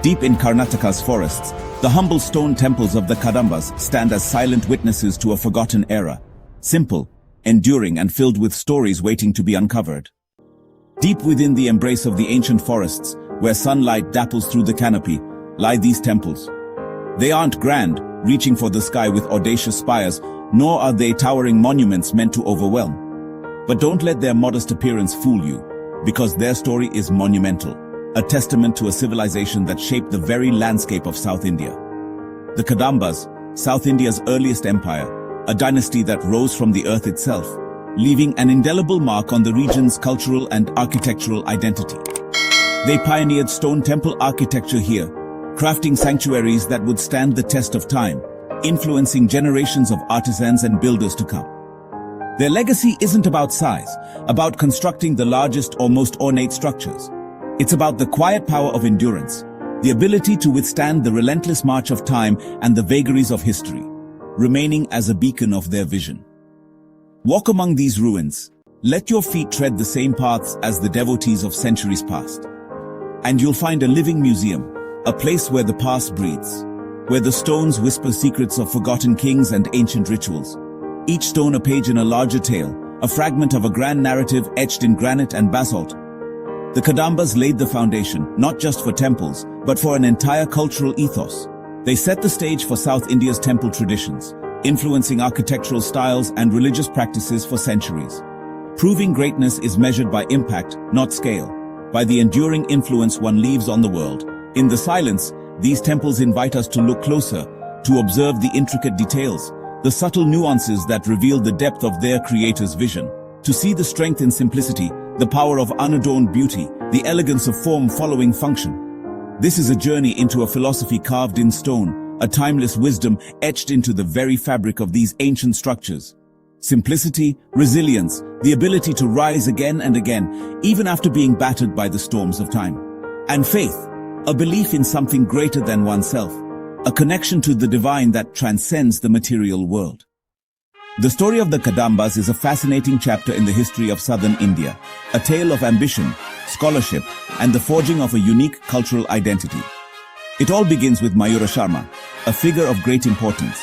Deep in Karnataka's forests, the humble stone temples of the Kadambas stand as silent witnesses to a forgotten era. Simple, enduring and filled with stories waiting to be uncovered. Deep within the embrace of the ancient forests, where sunlight dapples through the canopy, lie these temples. They aren't grand, reaching for the sky with audacious spires, nor are they towering monuments meant to overwhelm. But don't let their modest appearance fool you, because their story is monumental, a testament to a civilization that shaped the very landscape of South India. The Kadambas, South India's earliest empire, a dynasty that rose from the earth itself, leaving an indelible mark on the region's cultural and architectural identity. They pioneered stone temple architecture here, crafting sanctuaries that would stand the test of time, influencing generations of artisans and builders to come. Their legacy isn't about size, about constructing the largest or most ornate structures. It's about the quiet power of endurance, the ability to withstand the relentless march of time and the vagaries of history, remaining as a beacon of their vision. Walk among these ruins. Let your feet tread the same paths as the devotees of centuries past. And you'll find a living museum, a place where the past breathes, where the stones whisper secrets of forgotten kings and ancient rituals. Each stone a page in a larger tale, a fragment of a grand narrative etched in granite and basalt. The Kadambas laid the foundation, not just for temples, but for an entire cultural ethos. They set the stage for South India's temple traditions, influencing architectural styles and religious practices for centuries. Proving greatness is measured by impact, not scale, by the enduring influence one leaves on the world. In the silence, these temples invite us to look closer, to observe the intricate details, the subtle nuances that reveal the depth of their creator's vision, to see the strength in simplicity, the power of unadorned beauty, the elegance of form following function. This is a journey into a philosophy carved in stone, a timeless wisdom etched into the very fabric of these ancient structures. Simplicity, resilience, the ability to rise again and again, even after being battered by the storms of time. And faith, a belief in something greater than oneself, a connection to the divine that transcends the material world. The story of the Kadambas is a fascinating chapter in the history of southern India, a tale of ambition, scholarship, and the forging of a unique cultural identity. It all begins with Mayura Sharma, a figure of great importance.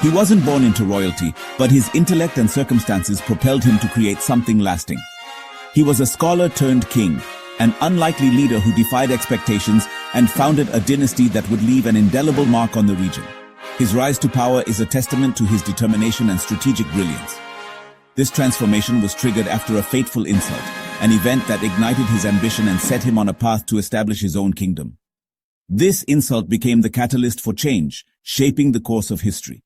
He wasn't born into royalty, but his intellect and circumstances propelled him to create something lasting. He was a scholar turned king, an unlikely leader who defied expectations and founded a dynasty that would leave an indelible mark on the region. His rise to power is a testament to his determination and strategic brilliance. This transformation was triggered after a fateful insult, an event that ignited his ambition and set him on a path to establish his own kingdom. This insult became the catalyst for change, shaping the course of history.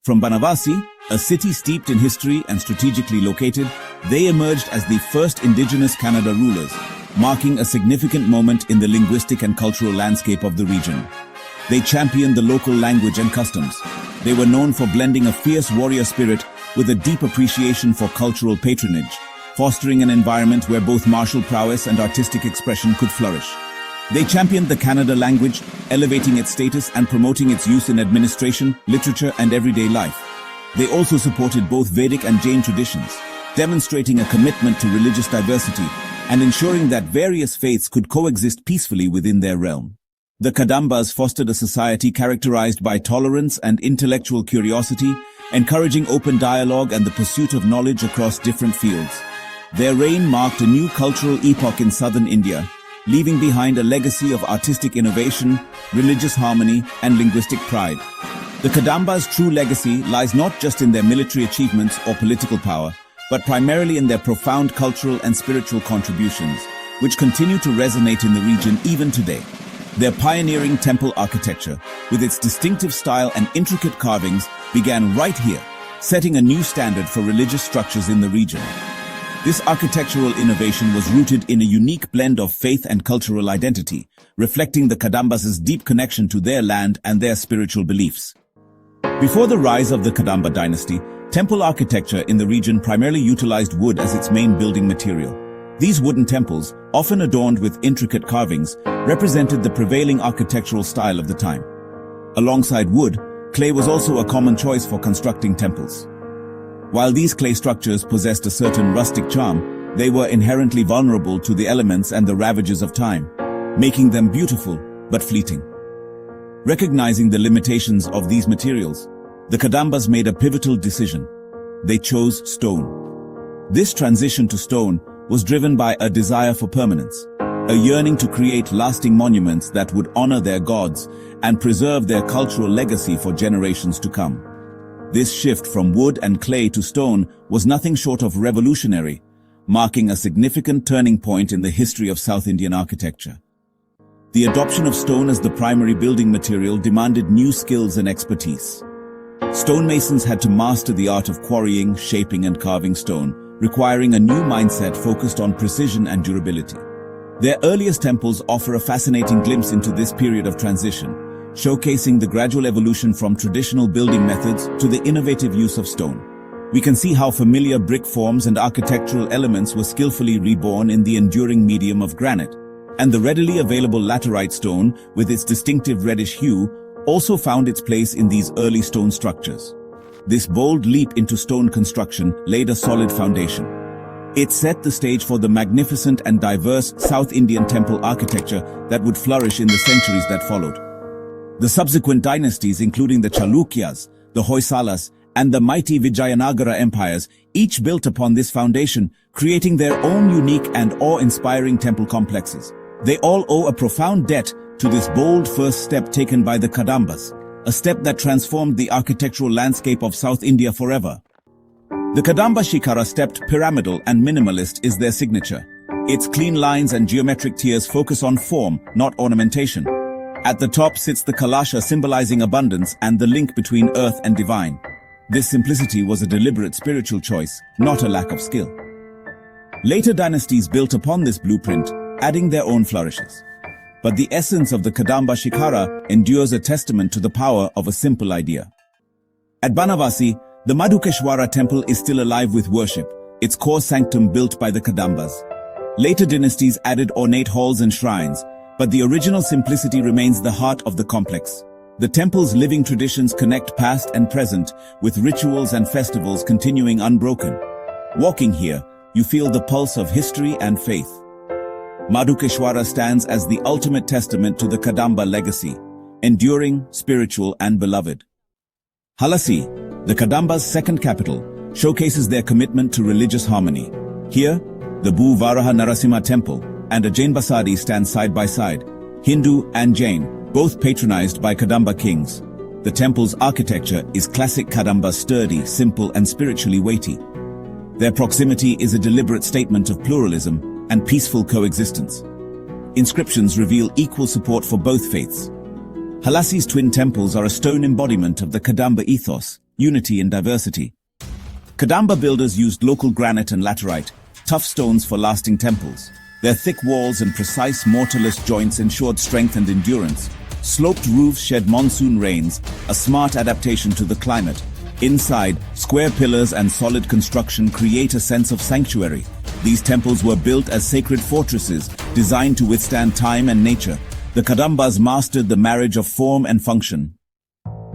From Banavasi, a city steeped in history and strategically located, they emerged as the first indigenous Kannada rulers, marking a significant moment in the linguistic and cultural landscape of the region. They championed the local language and customs. They were known for blending a fierce warrior spirit with a deep appreciation for cultural patronage, fostering an environment where both martial prowess and artistic expression could flourish. They championed the Kannada language, elevating its status and promoting its use in administration, literature, and everyday life. They also supported both Vedic and Jain traditions, demonstrating a commitment to religious diversity and ensuring that various faiths could coexist peacefully within their realm. The Kadambas fostered a society characterized by tolerance and intellectual curiosity, encouraging open dialogue and the pursuit of knowledge across different fields. Their reign marked a new cultural epoch in southern India, leaving behind a legacy of artistic innovation, religious harmony, and linguistic pride. The Kadambas' true legacy lies not just in their military achievements or political power, but primarily in their profound cultural and spiritual contributions, which continue to resonate in the region even today. Their pioneering temple architecture, with its distinctive style and intricate carvings, began right here, setting a new standard for religious structures in the region. This architectural innovation was rooted in a unique blend of faith and cultural identity, reflecting the Kadambas' deep connection to their land and their spiritual beliefs. Before the rise of the Kadamba Dynasty, temple architecture in the region primarily utilized wood as its main building material. These wooden temples, often adorned with intricate carvings, represented the prevailing architectural style of the time. Alongside wood, clay was also a common choice for constructing temples. While these clay structures possessed a certain rustic charm, they were inherently vulnerable to the elements and the ravages of time, making them beautiful, but fleeting. Recognizing the limitations of these materials, the Kadambas made a pivotal decision. They chose stone. This transition to stone was driven by a desire for permanence, a yearning to create lasting monuments that would honor their gods and preserve their cultural legacy for generations to come. This shift from wood and clay to stone was nothing short of revolutionary, marking a significant turning point in the history of South Indian architecture. The adoption of stone as the primary building material demanded new skills and expertise. Stonemasons had to master the art of quarrying, shaping, and carving stone, requiring a new mindset focused on precision and durability. Their earliest temples offer a fascinating glimpse into this period of transition, showcasing the gradual evolution from traditional building methods to the innovative use of stone. We can see how familiar brick forms and architectural elements were skillfully reborn in the enduring medium of granite, and the readily available laterite stone, with its distinctive reddish hue, also found its place in these early stone structures. This bold leap into stone construction laid a solid foundation. It set the stage for the magnificent and diverse South Indian temple architecture that would flourish in the centuries that followed. The subsequent dynasties, including the Chalukyas, the Hoysalas, and the mighty Vijayanagara empires, each built upon this foundation, creating their own unique and awe-inspiring temple complexes. They all owe a profound debt to this bold first step taken by the Kadambas, a step that transformed the architectural landscape of South India forever. The Kadamba Shikhara, stepped pyramidal and minimalist, is their signature. Its clean lines and geometric tiers focus on form, not ornamentation. At the top sits the Kalasha, symbolizing abundance and the link between earth and divine. This simplicity was a deliberate spiritual choice, not a lack of skill. Later dynasties built upon this blueprint, adding their own flourishes. But the essence of the Kadamba Shikhara endures, a testament to the power of a simple idea. At Banavasi, the Madhukeshwara temple is still alive with worship, its core sanctum built by the Kadambas. Later dynasties added ornate halls and shrines, but the original simplicity remains the heart of the complex. The temple's living traditions connect past and present, with rituals and festivals continuing unbroken. Walking here, you feel the pulse of history and faith. Madhukeshwara stands as the ultimate testament to the Kadamba legacy, enduring, spiritual, and beloved. Halasi, the Kadamba's second capital, showcases their commitment to religious harmony. Here, the Bhu Varaha Narasimha temple and a Jain Basadi stand side by side, Hindu and Jain, both patronized by Kadamba kings. The temple's architecture is classic Kadamba, sturdy, simple, and spiritually weighty. Their proximity is a deliberate statement of pluralism and peaceful coexistence. Inscriptions reveal equal support for both faiths. Halasi's twin temples are a stone embodiment of the Kadamba ethos, unity in diversity. Kadamba builders used local granite and laterite, tough stones for lasting temples. Their thick walls and precise mortarless joints ensured strength and endurance. Sloped roofs shed monsoon rains, a smart adaptation to the climate. Inside, square pillars and solid construction create a sense of sanctuary. These temples were built as sacred fortresses, designed to withstand time and nature. The Kadambas mastered the marriage of form and function.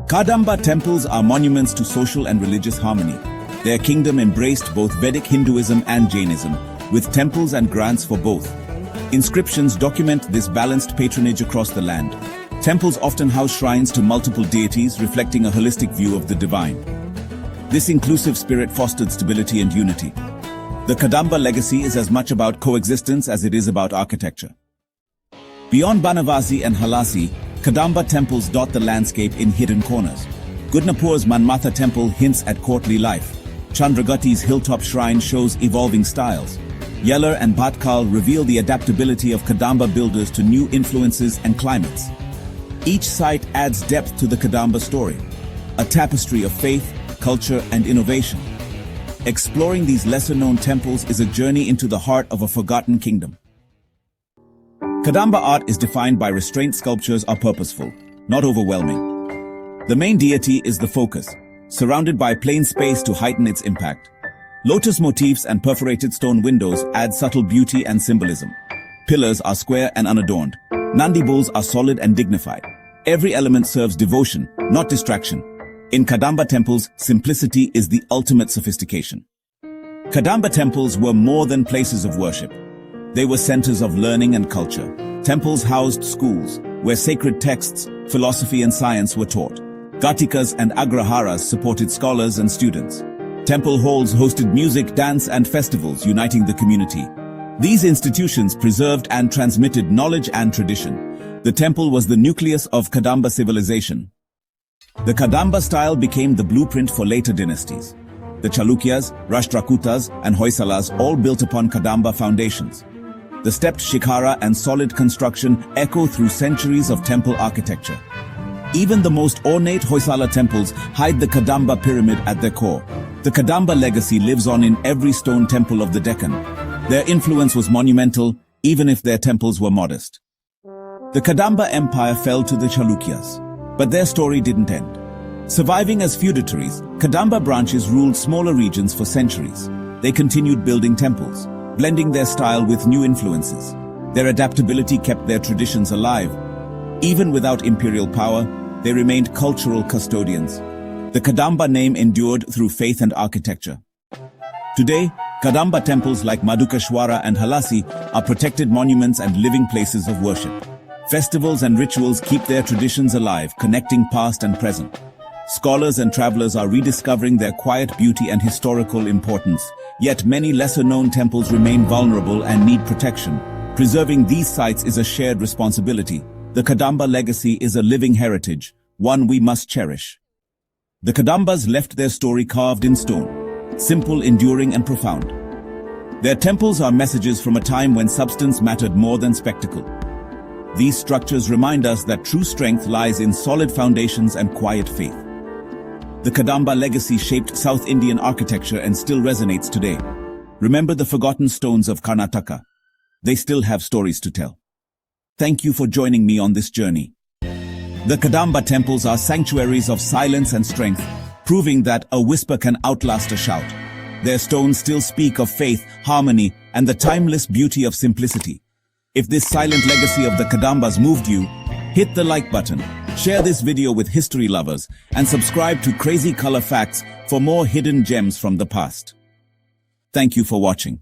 Kadamba temples are monuments to social and religious harmony. Their kingdom embraced both Vedic Hinduism and Jainism, with temples and grants for both. Inscriptions document this balanced patronage across the land. Temples often house shrines to multiple deities, reflecting a holistic view of the divine. This inclusive spirit fostered stability and unity. The Kadamba legacy is as much about coexistence as it is about architecture. Beyond Banavasi and Halasi, Kadamba temples dot the landscape in hidden corners. Gudnapur's Manmatha temple hints at courtly life. Chandragati's hilltop shrine shows evolving styles. Yeller and Bhatkal reveal the adaptability of Kadamba builders to new influences and climates. Each site adds depth to the Kadamba story, a tapestry of faith, culture, and innovation. Exploring these lesser-known temples is a journey into the heart of a forgotten kingdom. Kadamba art is defined by restraint. Sculptures are purposeful, not overwhelming. The main deity is the focus, surrounded by plain space to heighten its impact. Lotus motifs and perforated stone windows add subtle beauty and symbolism. Pillars are square and unadorned. Nandi bulls are solid and dignified. Every element serves devotion, not distraction. In Kadamba temples, simplicity is the ultimate sophistication. Kadamba temples were more than places of worship. They were centers of learning and culture. Temples housed schools, where sacred texts, philosophy and science were taught. Ghatikas and agraharas supported scholars and students. Temple halls hosted music, dance and festivals uniting the community. These institutions preserved and transmitted knowledge and tradition. The temple was the nucleus of Kadamba civilization. The Kadamba style became the blueprint for later dynasties. The Chalukyas, Rashtrakutas and Hoysalas all built upon Kadamba foundations. The stepped Shikhara and solid construction echo through centuries of temple architecture. Even the most ornate Hoysala temples hide the Kadamba pyramid at their core. The Kadamba legacy lives on in every stone temple of the Deccan. Their influence was monumental, even if their temples were modest. The Kadamba Empire fell to the Chalukyas, but their story didn't end. Surviving as feudatories, Kadamba branches ruled smaller regions for centuries. They continued building temples, blending their style with new influences. Their adaptability kept their traditions alive. Even without imperial power, they remained cultural custodians. The Kadamba name endured through faith and architecture. Today, Kadamba temples like Madukeshwara and Halasi are protected monuments and living places of worship. Festivals and rituals keep their traditions alive, connecting past and present. Scholars and travelers are rediscovering their quiet beauty and historical importance, yet many lesser-known temples remain vulnerable and need protection. Preserving these sites is a shared responsibility. The Kadamba legacy is a living heritage, one we must cherish. The Kadambas left their story carved in stone, simple, enduring, and profound. Their temples are messages from a time when substance mattered more than spectacle. These structures remind us that true strength lies in solid foundations and quiet faith. The Kadamba legacy shaped South Indian architecture and still resonates today. Remember the forgotten stones of Karnataka. They still have stories to tell. Thank you for joining me on this journey. The Kadamba temples are sanctuaries of silence and strength, proving that a whisper can outlast a shout. Their stones still speak of faith, harmony, and the timeless beauty of simplicity. If this silent legacy of the Kadambas moved you, hit the like button, share this video with history lovers, and subscribe to Crazy Color Facts for more hidden gems from the past. Thank you for watching.